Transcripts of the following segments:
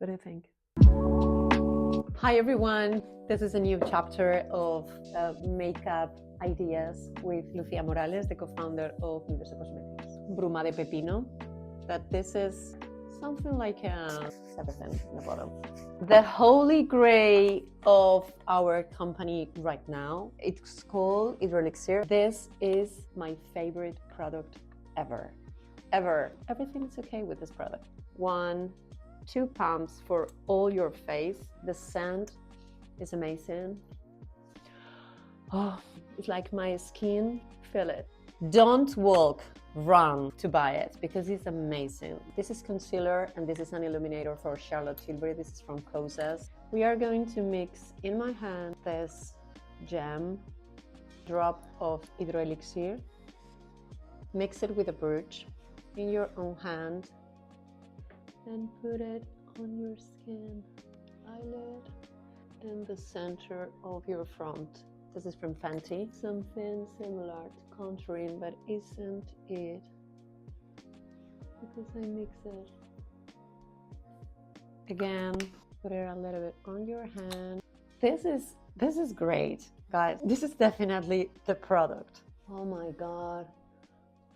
What do you think? Hi everyone, this is a new chapter of makeup ideas with Lucía Morales, the co-founder of MIBESOCOSMETICS. Bruma de pepino, that this is something like everything in the bottle. The holy grail of our company right now, it's called Elixir. This is my favorite product ever. Everything's okay with this product. 2 pumps for all your face. The scent is amazing. Oh, it's like my skin, feel it. Don't walk, run to buy it because it's amazing. This is concealer and this is an illuminator for Charlotte Tilbury. This is from Kosas. We are going to mix in my hand this gem, drop of Elixir. Mix it with a brush in your own hand and put it on your skin, eyelid, in the center of your front. This is from Fenty. Something similar to contouring, but isn't it? Because I mix it. Again, put it a little bit on your hand. This is great, guys. This is definitely the product. Oh my God.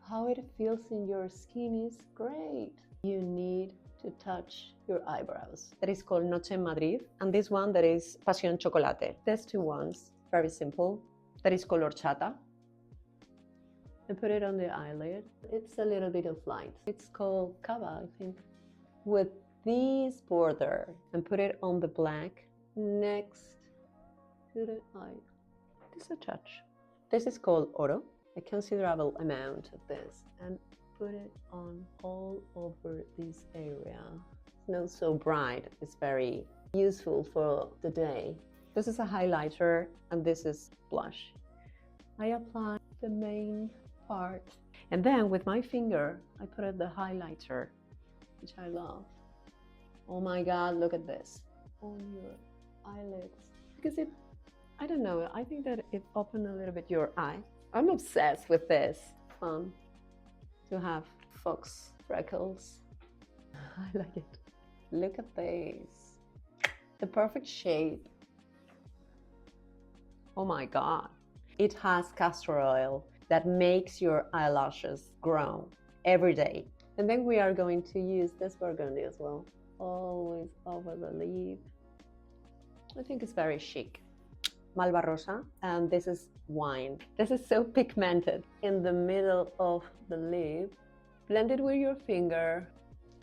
How it feels in your skin is great. You need to touch your eyebrows. That is called Noche en Madrid, and this one that is Pasión Chocolate. There's 2 ones, very simple. That is called Horchata. And put it on the eyelid. It's a little bit of light. It's called Cava, I think. With this border, and put it on the black next to the eye. Just a touch. This is called Oro. A considerable amount of this, and put it on all over this area. It's not so bright, it's very useful for the day. This is a highlighter and this is blush. I apply the main part and then with my finger I put it the highlighter, which I love. Oh my God, look at this on your eyelids, because I don't know, I think that it opens a little bit your eye. I'm obsessed with this. Fun to have fox freckles. I like it. Look at this. The perfect shape. Oh my God. It has castor oil that makes your eyelashes grow every day. And then we are going to use this burgundy as well. Always over the lip. I think it's very chic. Malva and this is wine. This is so pigmented in the middle of the lip. Blend it with your finger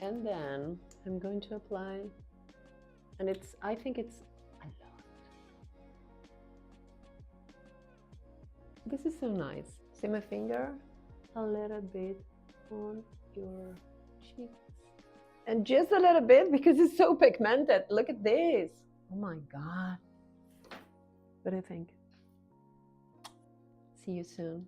and then I'm going to apply, and I love it. This is so nice. See my finger? A little bit on your cheeks. And just a little bit because it's so pigmented. Look at this. Oh my God. What do you think? See you soon.